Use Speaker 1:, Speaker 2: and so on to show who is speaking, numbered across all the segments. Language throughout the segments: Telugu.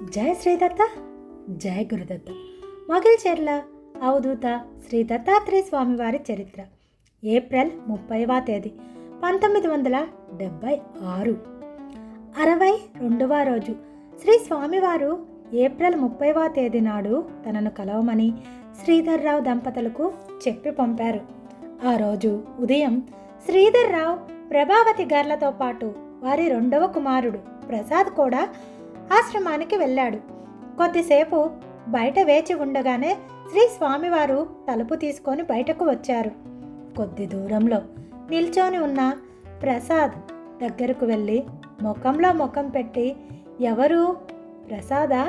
Speaker 1: జయ శ్రీదత్త, జయ గురుదత్త. మొగిల్చెర్ల అవధూత శ్రీ దత్తాత్రేయ స్వామివారి చరిత్ర. ఏప్రిల్ 30వ తేదీ 1976. 62వ రోజు. శ్రీ స్వామివారు ఏప్రిల్ 30వ తేదీ నాడు తనను కలవమని శ్రీధర్రావు దంపతులకు చెప్పి పంపారు. ఆ రోజు ఉదయం శ్రీధర్రావు ప్రభావతి గార్లతో పాటు వారి రెండవ కుమారుడు ప్రసాద్ కూడా ఆశ్రమానికి వెళ్ళాడు. కొద్దిసేపు బయట వేచి ఉండగానే శ్రీ స్వామివారు తలుపు తీసుకొని బయటకు వచ్చారు. కొద్ది దూరంలో నిల్చొని ఉన్న ప్రసాద్ దగ్గరకు వెళ్ళి ముఖంలో ముఖం పెట్టి, ఎవరు ప్రసాదా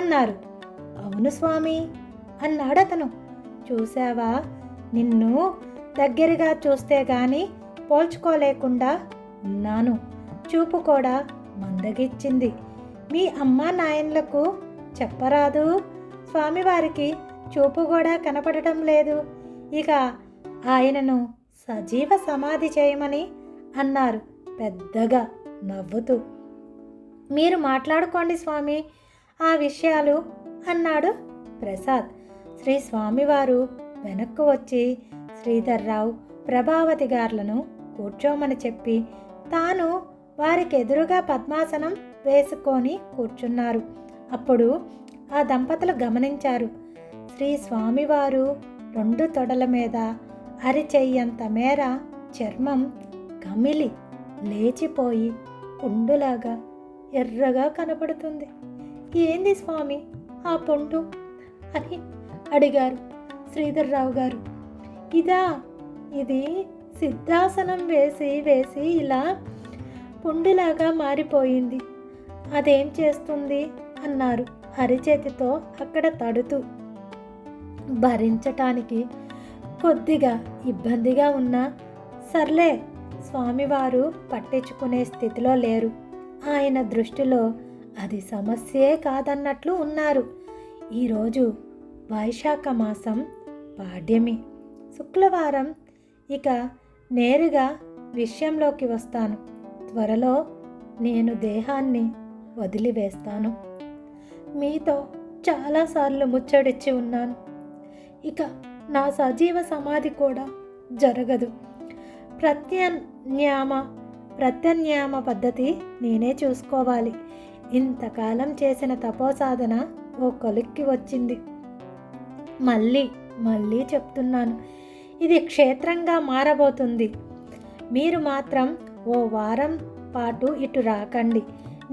Speaker 1: అన్నారు. అవును స్వామి అన్నాడతను. చూసావా, నిన్ను దగ్గరగా చూస్తే గాని పోల్చుకోలేకుండా ఉన్నాను. చూపు కూడా మందగిచ్చింది. మీ అమ్మా నాయనలకు చెప్పరాదు, స్వామివారికి చూపు కూడా కనపడటం లేదు, ఇక ఆయనను సజీవ సమాధి చేయమని అన్నారు పెద్దగా నవ్వుతూ. మీరు మాట్లాడుకోండి స్వామి ఆ విషయాలు అన్నాడు ప్రసాద్. శ్రీ స్వామివారు వెనక్కు వచ్చి శ్రీధర్రావు ప్రభావతి గార్లను కూర్చోమని చెప్పి తాను వారికి ఎదురుగా పద్మాసనం వేసుకొని కూర్చున్నారు. అప్పుడు ఆ దంపతులు గమనించారు, శ్రీ స్వామివారు రెండు తొడల మీద అరిచెయ్యంత మేర చర్మం కమిలి లేచిపోయి పుండులాగా ఎర్రగా కనపడుతుంది. ఏంది స్వామి ఆ పుండు అని అడిగారు శ్రీధర్రావు గారు. ఇది సిద్ధాసనం వేసి వేసి ఇలా పుండులాగా మారిపోయింది. అదేం చేస్తుంది అన్నారు అరిచేతితో అక్కడ తడుతూ. భరించటానికి కొద్దిగా ఇబ్బందిగా ఉన్నా సర్లే, స్వామివారు పట్టించుకునే స్థితిలో లేరు. ఆయన దృష్టిలో అది సమస్యే కాదన్నట్లు ఉన్నారు. ఈరోజు వైశాఖ మాసం పాడ్యమి, శుక్రవారం. ఇక నేరుగా విషయంలోకి వస్తాను. త్వరలో నేను దేహాన్ని వదిలివేస్తాను. మీతో చాలాసార్లు ముచ్చడిచ్చి ఉన్నాను. ఇక నా సజీవ సమాధి కూడా జరగదు. ప్రత్యామ్నాయ పద్ధతి నేనే చూసుకోవాలి. ఇంతకాలం చేసిన తపోసాధన ఓ కొలిక్కి వచ్చింది. మళ్ళీ చెప్తున్నాను, ఇది క్షేత్రంగా మారబోతుంది. మీరు మాత్రం ఓ వారం పాటు ఇటు రాకండి.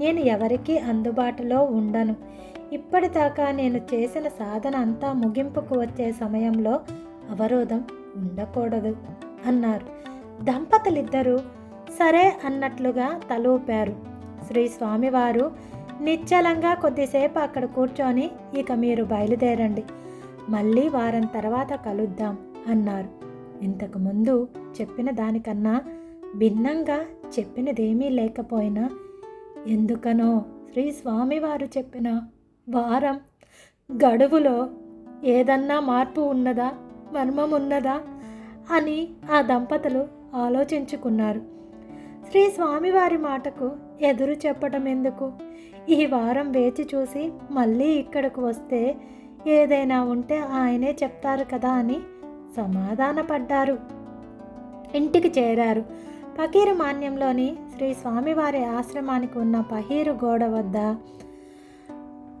Speaker 1: నేను ఎవరికీ అందుబాటులో ఉండను. ఇప్పటిదాకా నేను చేసిన సాధన అంతా ముగింపుకు వచ్చే సమయంలో అవరోధం ఉండకూడదు అన్నారు. దంపతులిద్దరూ సరే అన్నట్లుగా తలూపారు. శ్రీ స్వామివారు నిశ్చలంగా కొద్దిసేపు అక్కడ కూర్చొని, ఇక మీరు బయలుదేరండి, మళ్ళీ వారం తర్వాత కలుద్దాం అన్నారు. ఇంతకుముందు చెప్పిన దానికన్నా భిన్నంగా చెప్పినదేమీ లేకపోయినా ఎందుకనో శ్రీ స్వామివారు చెప్పిన వారం గడువులో ఏదన్నా మార్పు ఉన్నదా, మర్మం ఉన్నదా అని ఆ దంపతులు ఆలోచించుకున్నారు. శ్రీ స్వామివారి మాటకు ఎదురు చెప్పడం ఎందుకు, ఈ వారం వేచి చూసి మళ్ళీ ఇక్కడకు వస్తే ఏదైనా ఉంటే ఆయనే చెప్తారు కదా అని సమాధానపడ్డారు. ఇంటికి చేరారు. పకీరు మాన్యంలోని శ్రీ స్వామివారి ఆశ్రమానికి ఉన్న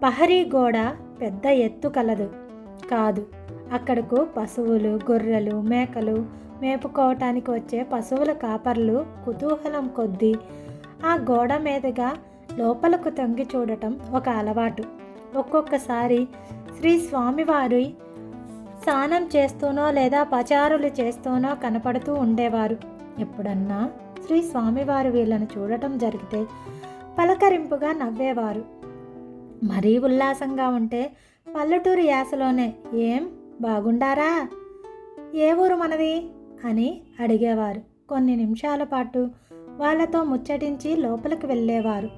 Speaker 1: పహరీ గోడ పెద్ద ఎత్తు కలదు కాదు. అక్కడకు పశువులు, గొర్రెలు, మేకలు మేపుకోవటానికి వచ్చే పశువుల కాపర్లు కుతూహలం కొద్దీ ఆ గోడ మీదుగా లోపలకు తొంగి చూడటం ఒక అలవాటు. ఒక్కొక్కసారి శ్రీ స్వామివారి స్నానం చేస్తూనో లేదా పచారులు చేస్తూనో కనపడుతూ ఉండేవారు. ఎప్పుడన్నా శ్రీ స్వామివారు వీళ్ళను చూడటం జరిగితే పలకరింపుగా నవ్వేవారు. మరీ ఉల్లాసంగా ఉంటే పల్లెటూరు యాసలోనే, ఏం బాగుండారా, ఏ ఊరు మనది అని అడిగేవారు. కొన్ని నిమిషాల పాటు వాళ్ళతో ముచ్చటించి లోపలికి వెళ్ళేవారు.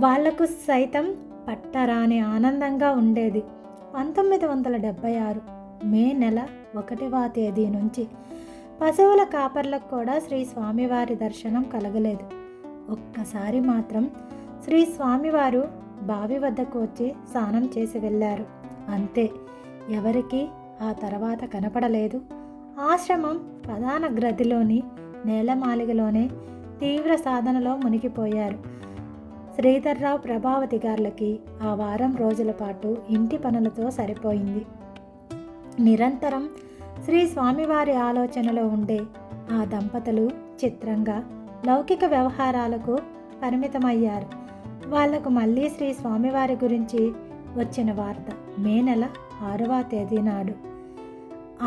Speaker 1: వాళ్లకు సైతం పట్టరాని ఆనందంగా ఉండేది. 1976 మే నెల 1వ తేదీ నుంచి పశువుల కాపర్లకు కూడా శ్రీ స్వామివారి దర్శనం కలగలేదు. ఒక్కసారి మాత్రం శ్రీ స్వామివారు బావి వద్దకు వచ్చి స్నానం చేసి వెళ్ళారు. అంతే, ఎవరికి ఆ తర్వాత కనపడలేదు. ఆశ్రమం ప్రధాన గదిలోని నేలమాలిగలోనే తీవ్ర సాధనలో మునిగిపోయారు. శ్రీధర్రావు, ప్రభావతి గార్లకి ఆ వారం రోజుల పాటు ఇంటి పనులతో సరిపోయింది. నిరంతరం శ్రీ స్వామివారి ఆలోచనలో ఉండే ఆ దంపతులు చిత్రంగా లౌకిక వ్యవహారాలకు పరిమితమయ్యారు. వాళ్లకు మళ్ళీ శ్రీ స్వామివారి గురించి వచ్చిన వార్త మే నెల 6వ తేదీ నాడు.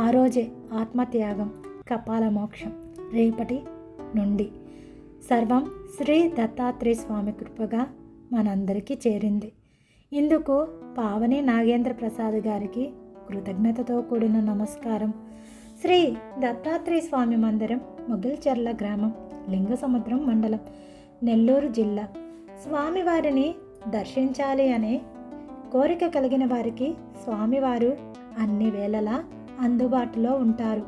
Speaker 1: ఆ రోజే ఆత్మత్యాగం, కపాల మోక్షం. రేపటి నుండి సర్వం శ్రీ దత్తాత్రేయ స్వామి కృపగా మనందరికీ చేరింది. ఇందుకు పావని నాగేంద్ర ప్రసాద్ గారికి కృతజ్ఞతతో కూడిన నమస్కారం. శ్రీ దత్తాత్రేయ స్వామి మందిరం, మొగిల్చెర్ల గ్రామం, లింగసముద్రం మండలం, నెల్లూరు జిల్లా. స్వామివారిని దర్శించాలి అనే కోరిక కలిగిన వారికి స్వామివారు అన్ని వేళలా అందుబాటులో ఉంటారు.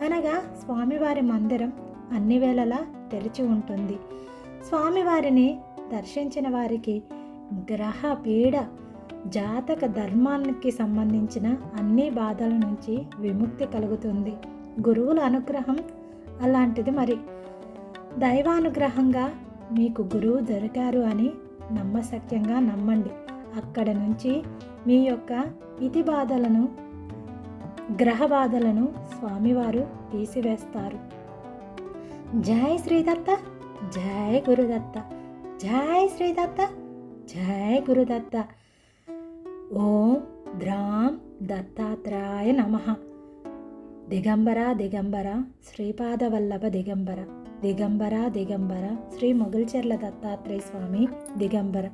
Speaker 1: అనగా స్వామివారి మందిరం అన్ని వేళలా తెరిచి ఉంటుంది. స్వామివారిని దర్శించిన వారికి గ్రహ పీడ, జాతక ధర్మానికి సంబంధించిన అన్ని బాధల నుంచి విముక్తి కలుగుతుంది. గురువుల అనుగ్రహం అలాంటిది. మరి దైవానుగ్రహంగా మీకు గురువు దొరికారు అని నమ్మశక్యంగా నమ్మండి. అక్కడ నుంచి మీ యొక్క ఇతి బాధలను, గ్రహ బాధలను స్వామివారు తీసివేస్తారు. జై శ్రీదత్త, జై గురుదత్త, జై శ్రీదత్త, జై గురుదత్త. ఓం ద్రాం దత్తాత్రేయ నమః. దిగంబర దిగంబర శ్రీపాదవల్లభ దిగంబర, దిగంబర దిగంబర శ్రీ మొగిల్చెర్ల దత్తాత్రేయ స్వామి దిగంబర.